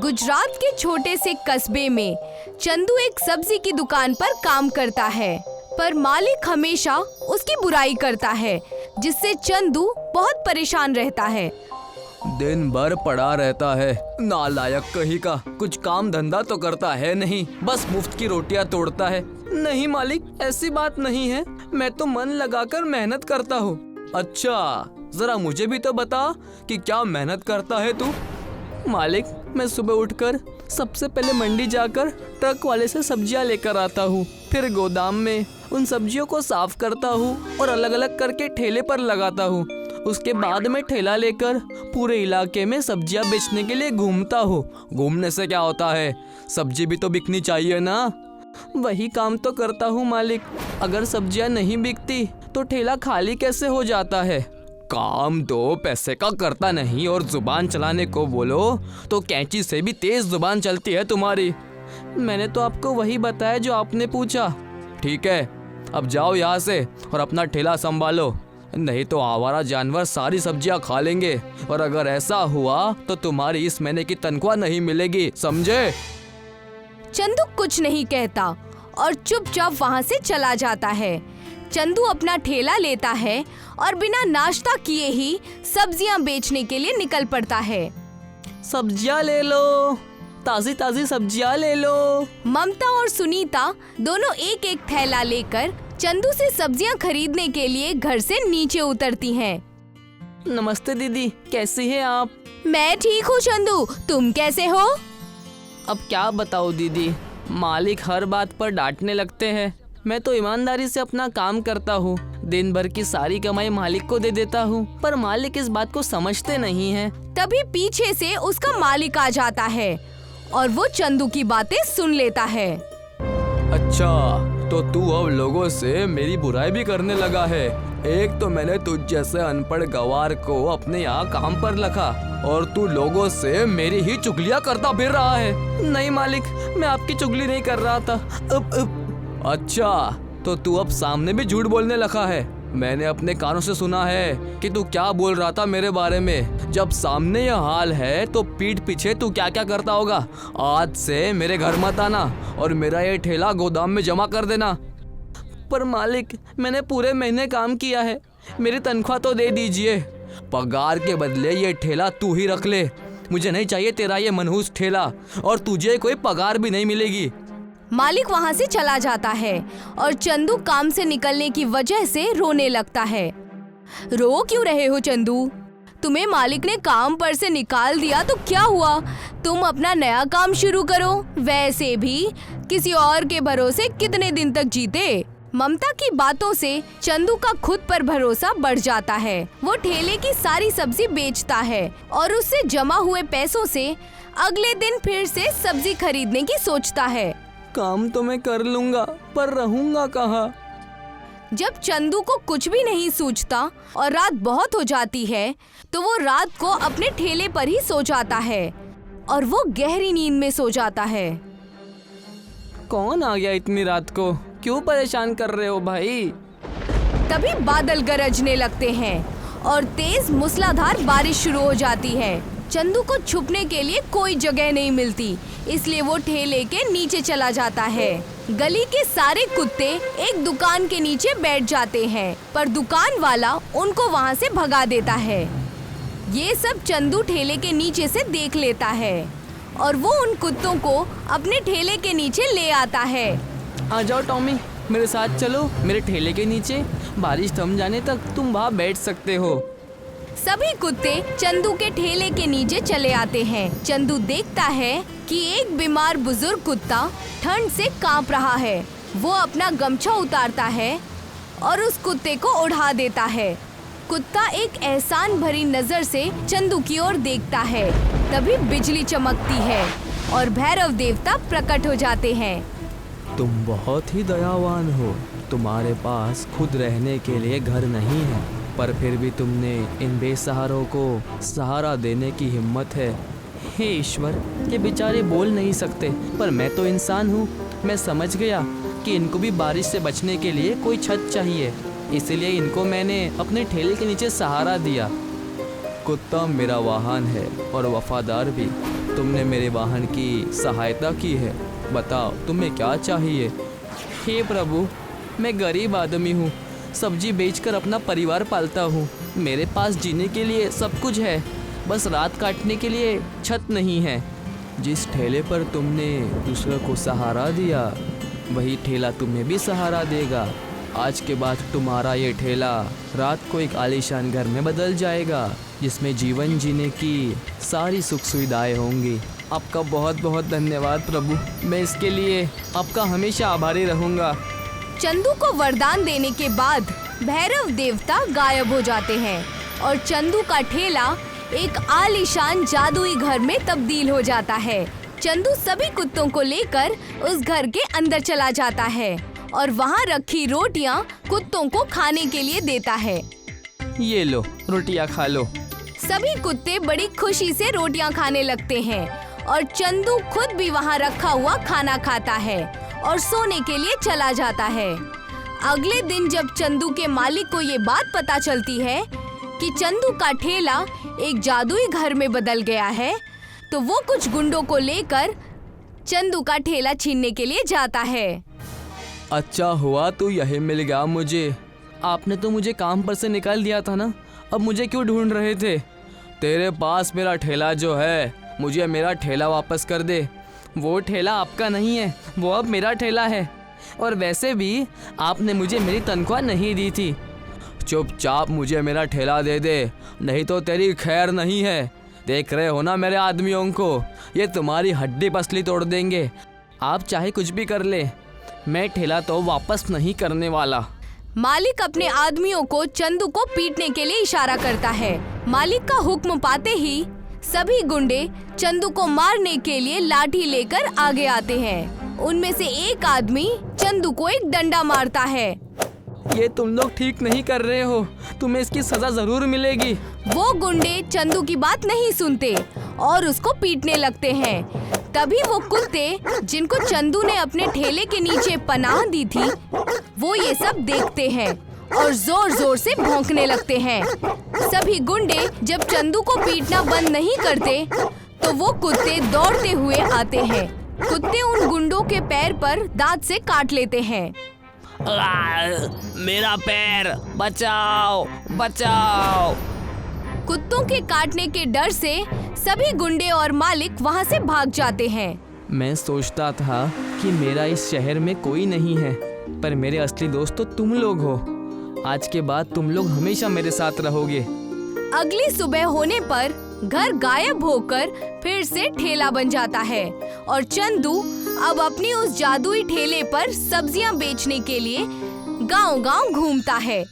गुजरात के छोटे से कस्बे में चंदू एक सब्जी की दुकान पर काम करता है, पर मालिक हमेशा उसकी बुराई करता है, जिससे चंदू बहुत परेशान रहता है। दिन भर पड़ा रहता है, नालायक कहीं का, कुछ काम धंधा तो करता है नहीं, बस मुफ्त की रोटियां तोड़ता है। नहीं मालिक, ऐसी बात नहीं है, मैं तो मन लगाकर मेहनत करता हूँ। अच्छा, जरा मुझे भी तो बता कि क्या मेहनत करता है तू? मालिक, मैं सुबह उठकर सबसे पहले मंडी जाकर ट्रक वाले से सब्जियां लेकर आता हूँ, फिर गोदाम में उन सब्जियों को साफ करता हूँ और अलग अलग करके ठेले पर लगाता हूँ। उसके बाद में ठेला लेकर पूरे इलाके में सब्जियां बेचने के लिए घूमता हूँ। घूमने से क्या होता है, सब्जी भी तो बिकनी चाहिए ना। वही काम तो करता हूँ मालिक, अगर सब्जियां नहीं बिकती तो ठेला खाली कैसे हो जाता है। काम दो पैसे का करता नहीं और जुबान चलाने को बोलो तो कैंची से भी तेज जुबान चलती है तुम्हारी। मैंने तो आपको वही बताया जो आपने पूछा। ठीक है, अब जाओ यहाँ से और अपना ठेला संभालो, नहीं तो आवारा जानवर सारी सब्जियां खा लेंगे और अगर ऐसा हुआ तो तुम्हारी इस महीने की तनख्वाह नहीं मिलेगी, समझे? चंदू कुछ नहीं कहता और चुपचाप वहाँ से चला जाता है। चंदू अपना ठेला लेता है और बिना नाश्ता किए ही सब्जियां बेचने के लिए निकल पड़ता है। सब्जियां ले लो, ताजी ताजी सब्जियां ले लो। ममता और सुनीता दोनों एक एक थैला लेकर चंदू से सब्जियां खरीदने के लिए घर से नीचे उतरती हैं। नमस्ते दीदी, कैसी हैं आप? मैं ठीक हूँ चंदू, तुम कैसे हो? अब क्या बताओ दीदी, मालिक हर बात पर डांटने लगते हैं। मैं तो ईमानदारी से अपना काम करता हूँ, दिन भर की सारी कमाई मालिक को दे देता हूँ, पर मालिक इस बात को समझते नहीं हैं। तभी पीछे से उसका मालिक आ जाता है और वो चंदू की बातें सुन लेता है। अच्छा, तो तू अब लोगों से मेरी बुराई भी करने लगा है। एक तो मैंने तुझ जैसे अनपढ़ गवार को अपने यहाँ काम पर रखा और तू लोगों से मेरी ही चुगलियाँ करता फिर रहा है। नहीं मालिक, मैं आपकी चुगली नहीं कर रहा था। अच्छा, तो तू अब सामने भी झूठ बोलने लगा है। मैंने अपने कानों से सुना है कि तू क्या बोल रहा था मेरे बारे में। जब सामने यह हाल है तो पीठ पीछे तू क्या क्या करता होगा। आज से मेरे घर मत आना और मेरा ये ठेला गोदाम में जमा कर देना। पर मालिक, मैंने पूरे महीने काम किया है, मेरी तनख्वाह तो दे दीजिए। पगार के बदले ये ठेला तू ही रख ले, मुझे नहीं चाहिए तेरा ये मनहूस ठेला और तुझे कोई पगार भी नहीं मिलेगी। मालिक वहाँ से चला जाता है और चंदू काम से निकलने की वजह से रोने लगता है। रो क्यों रहे हो चंदू? तुम्हें मालिक ने काम पर से निकाल दिया तो क्या हुआ, तुम अपना नया काम शुरू करो। वैसे भी किसी और के भरोसे कितने दिन तक जीते। ममता की बातों से चंदू का खुद पर भरोसा बढ़ जाता है। वो ठेले की सारी सब्जी बेचता है और उससे जमा हुए पैसों से अगले दिन फिर से सब्जी खरीदने की सोचता है। काम तो मैं कर लूंगा, पर रहूंगा कहाँ? जब चंदू को कुछ भी नहीं सूझता और रात बहुत हो जाती है तो वो रात को अपने ठेले पर ही सो जाता है और वो गहरी नींद में सो जाता है। कौन आ गया इतनी रात को? क्यों परेशान कर रहे हो भाई? तभी बादल गरजने लगते हैं और तेज मूसलाधार बारिश शुरू हो जाती है। चंदू को छुपने के लिए कोई जगह नहीं मिलती, इसलिए वो ठेले के नीचे चला जाता है। गली के सारे कुत्ते एक दुकान के नीचे बैठ जाते हैं, पर दुकान वाला उनको वहाँ से भगा देता है। ये सब चंदू ठेले के नीचे से देख लेता है और वो उन कुत्तों को अपने ठेले के नीचे ले आता है। आ जाओ टॉमी, मेरे साथ चलो मेरे ठेले के नीचे, बारिश थम जाने तक तुम वहाँ बैठ सकते हो। सभी कुत्ते चंदू के ठेले के नीचे चले आते हैं। चंदू देखता है कि एक बीमार बुजुर्ग कुत्ता ठंड से कांप रहा है। वो अपना गमछा उतारता है और उस कुत्ते को उड़ा देता है। कुत्ता एक एहसान भरी नजर से चंदू की ओर देखता है। तभी बिजली चमकती है और भैरव देवता प्रकट हो जाते हैं। तुम बहुत ही दयावान हो, तुम्हारे पास खुद रहने के लिए घर नहीं है, पर फिर भी तुमने इन बेसहारों को सहारा देने की हिम्मत है। हे ईश्वर, ये बेचारे बोल नहीं सकते, पर मैं तो इंसान हूँ। मैं समझ गया कि इनको भी बारिश से बचने के लिए कोई छत चाहिए, इसलिए इनको मैंने अपने ठेले के नीचे सहारा दिया। कुत्ता मेरा वाहन है और वफादार भी, तुमने मेरे वाहन की सहायता की है। बताओ तुम्हें क्या चाहिए। हे प्रभु, मैं गरीब आदमी हूँ, सब्जी बेचकर अपना परिवार पालता हूँ। मेरे पास जीने के लिए सब कुछ है, बस रात काटने के लिए छत नहीं है। जिस ठेले पर तुमने दूसरों को सहारा दिया, वही ठेला तुम्हें भी सहारा देगा। आज के बाद तुम्हारा ये ठेला रात को एक आलीशान घर में बदल जाएगा, जिसमें जीवन जीने की सारी सुख सुविधाएं होंगी। आपका बहुत बहुत धन्यवाद प्रभु, मैं इसके लिए आपका हमेशा आभारी रहूँगा। चंदू को वरदान देने के बाद भैरव देवता गायब हो जाते हैं और चंदू का ठेला एक आलीशान जादुई घर में तब्दील हो जाता है। चंदू सभी कुत्तों को लेकर उस घर के अंदर चला जाता है और वहाँ रखी रोटियाँ कुत्तों को खाने के लिए देता है। ये लो, रोटियाँ खा लो। सभी कुत्ते बड़ी खुशी से रोटियाँ खाने लगते हैं और चंदू खुद भी वहाँ रखा हुआ खाना खाता है और सोने के लिए चला जाता है। अगले दिन जब चंदू के मालिक को ये बात पता चलती है कि चंदू का ठेला एक जादुई घर में बदल गया है, तो वो कुछ गुंडों को लेकर चंदू का ठेला छीनने के लिए जाता है। अच्छा हुआ तू यही मिल गया मुझे। आपने तो मुझे काम पर से निकाल दिया था ना, अब मुझे क्यों ढूंढ रहे थे? तेरे पास मेरा ठेला जो है, मुझे मेरा ठेला वापस कर दे। वो ठेला आपका नहीं है, वो अब मेरा ठेला है। और वैसे भी आपने मुझे मेरी तनख्वाह नहीं दी थी। चुपचाप मुझे मेरा ठेला दे दे, नहीं तो तेरी खैर नहीं है। देख रहे हो ना मेरे आदमियों को, ये तुम्हारी हड्डी पसली तोड़ देंगे। आप चाहे कुछ भी कर ले, मैं ठेला तो वापस नहीं करने वाला। मालिक अपने आदमियों को चंदू को पीटने के लिए इशारा करता है। मालिक का हुक्म पाते ही सभी गुंडे चंदू को मारने के लिए लाठी लेकर आगे आते हैं। उनमें से एक आदमी चंदू को एक डंडा मारता है। ये तुम लोग ठीक नहीं कर रहे हो, तुम्हें इसकी सजा जरूर मिलेगी। वो गुंडे चंदू की बात नहीं सुनते और उसको पीटने लगते हैं। तभी वो कुत्ते जिनको चंदू ने अपने ठेले के नीचे पनाह दी थी, वो ये सब देखते हैं और जोर जोर से भौंकने लगते हैं। सभी गुंडे जब चंदू को पीटना बंद नहीं करते, तो वो कुत्ते दौड़ते हुए आते हैं। कुत्ते उन गुंडों के पैर पर दांत से काट लेते हैं। मेरा पैर, बचाओ बचाओ। कुत्तों के काटने के डर से सभी गुंडे और मालिक वहाँ से भाग जाते हैं। मैं सोचता था कि मेरा इस शहर में कोई नहीं है, पर मेरे असली दोस्त तो तुम लोग हो। आज के बाद तुम लोग हमेशा मेरे साथ रहोगे। अगली सुबह होने पर घर गायब होकर फिर से ठेला बन जाता है और चंदू अब अपनी उस जादुई ठेले पर सब्जियां बेचने के लिए गांव-गांव घूमता है।